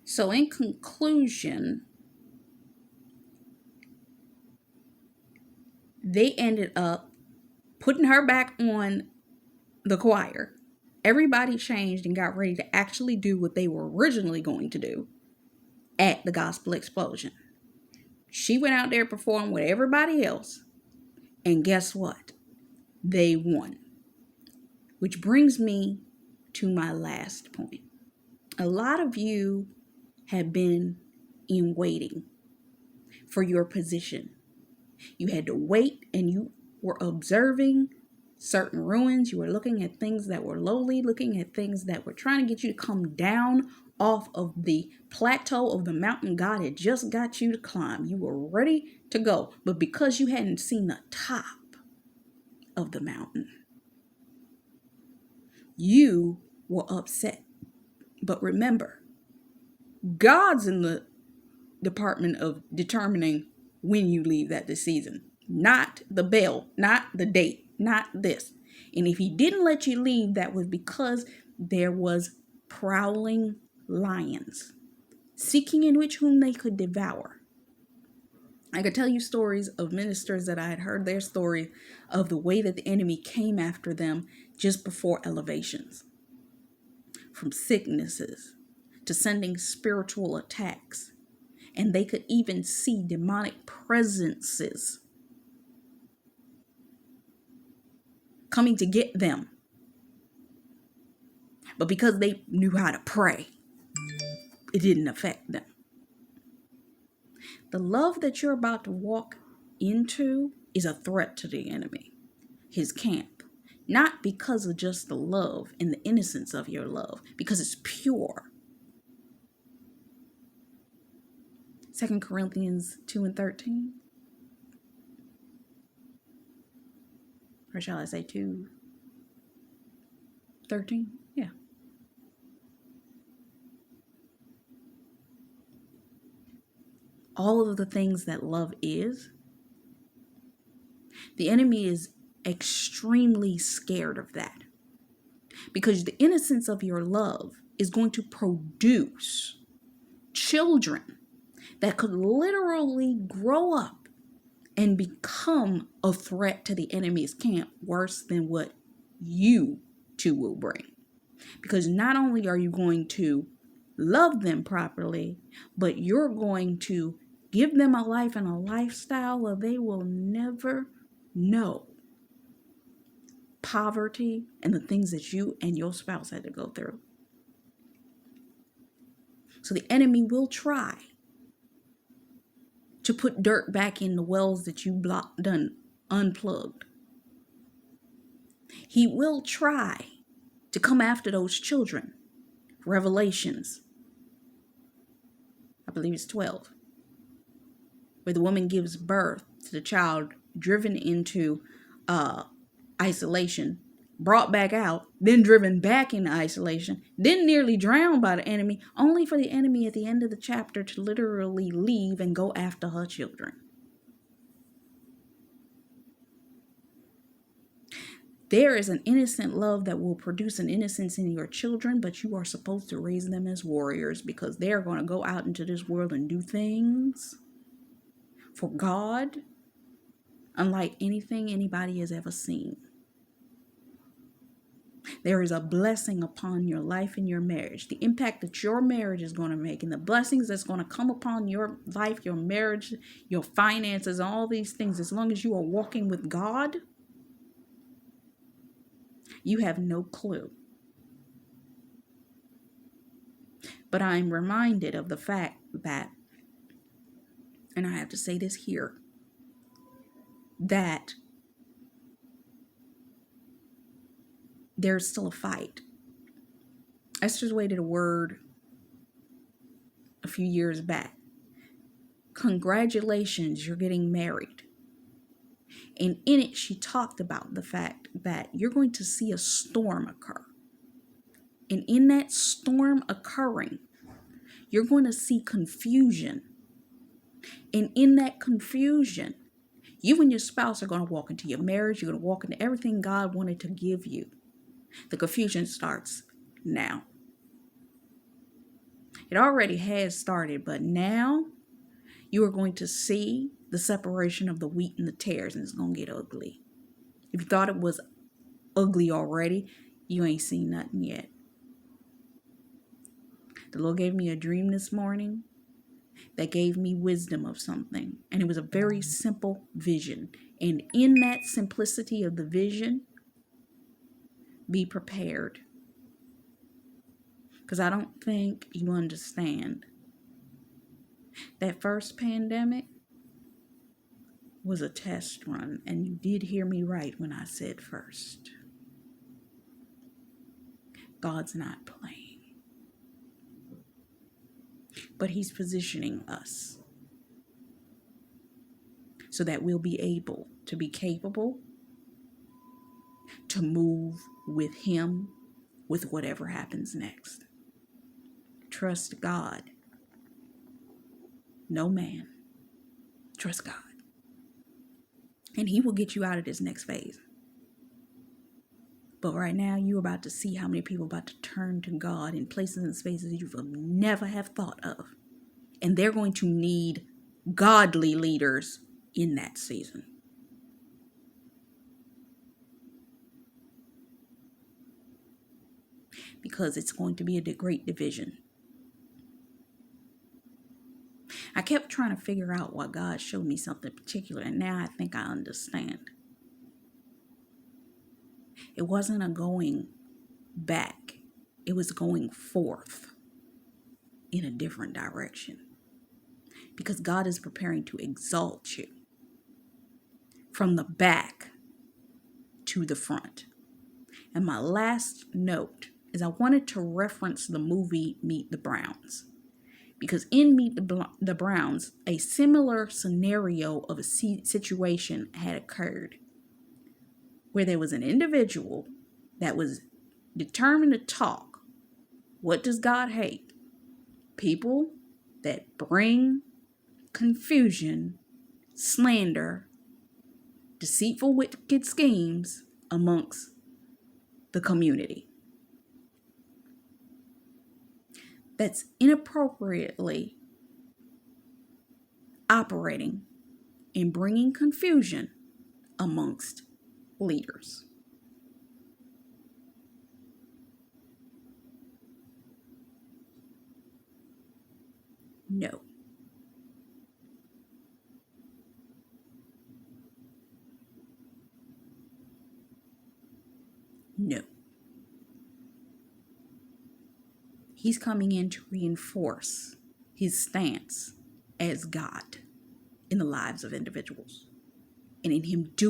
So, in conclusion, they ended up putting her back on the choir. Everybody changed and got ready to actually do what they were originally going to do at the gospel explosion. She went out there, performed with everybody else, and guess what? They won. Which brings me to my last point. A lot of you have been in waiting for your position. You had to wait and you were observing certain ruins. You were looking at things that were lowly, looking at things that were trying to get you to come down off of the plateau of the mountain God had just got you to climb. You were ready to go, but because you hadn't seen the top of the mountain, you were upset. But remember, God's in the department of determining when you leave that this season, not the bell, not the date, not this. And if he didn't let you leave, that was because there was prowling lions seeking in which whom they could devour. I could tell you stories of ministers that I had heard their story of the way that the enemy came after them just before elevations, from sicknesses to sending spiritual attacks. And they could even see demonic presences coming to get them. But because they knew how to pray, it didn't affect them. The love that you're about to walk into is a threat to the enemy, his camp. Not because of just the love and the innocence of your love, because it's pure. 2 Corinthians 2:13. Or shall I say 2:13? Yeah. All of the things that love is, the enemy is extremely scared of that. Because the innocence of your love is going to produce children that could literally grow up and become a threat to the enemy's camp, worse than what you two will bring. Because not only are you going to love them properly, but you're going to give them a life and a lifestyle where they will never know poverty and the things that you and your spouse had to go through. So the enemy will try to put dirt back in the wells that you done unplugged. He will try to come after those children. Revelations, I believe it's 12, where the woman gives birth to the child, driven into isolation, brought back out, then driven back into isolation, then nearly drowned by the enemy, only for the enemy at the end of the chapter to literally leave and go after her children. There is an innocent love that will produce an innocence in your children, but you are supposed to raise them as warriors, because they are going to go out into this world and do things for God unlike anything anybody has ever seen. There is a blessing upon your life and your marriage. The impact that your marriage is going to make, and the blessings that's going to come upon your life, your marriage, your finances, all these things, as long as you are walking with God, you have no clue. But I'm reminded of the fact that, and I have to say this here, that there's still a fight. Esther's waited a word a few years back. Congratulations, you're getting married. And in it, she talked about the fact that you're going to see a storm occur. And in that storm occurring, you're going to see confusion. And in that confusion, you and your spouse are going to walk into your marriage. You're going to walk into everything God wanted to give you. The confusion starts now. It already has started, but now you are going to see the separation of the wheat and the tares, and it's going to get ugly. If you thought it was ugly already, you ain't seen nothing yet. The Lord gave me a dream this morning that gave me wisdom of something, and it was a very simple vision. And in that simplicity of the vision, be prepared. Because I don't think you understand. That first pandemic was a test run, and you did hear me right when I said first. God's not playing. But He's positioning us so that we'll be able to be capable to move with Him with whatever happens next. Trust God. No man. Trust God. And He will get you out of this next phase. But right now, you're about to see how many people are about to turn to God in places and spaces you will never have thought of. And they're going to need godly leaders in that season. Because it's going to be a great division. I kept trying to figure out why God showed me something particular, and now I think I understand. It wasn't a going back. It was going forth in a different direction. Because God is preparing to exalt you from the back to the front. And my last note is I wanted to reference the movie Meet the Browns. Because in Meet the Browns, a similar scenario of a situation had occurred where there was an individual that was determined to talk. What does God hate? People that bring confusion, slander, deceitful, wicked schemes amongst the community. That's inappropriately operating and bringing confusion amongst leaders. No. No. He's coming in to reinforce His stance as God in the lives of individuals. And in Him doing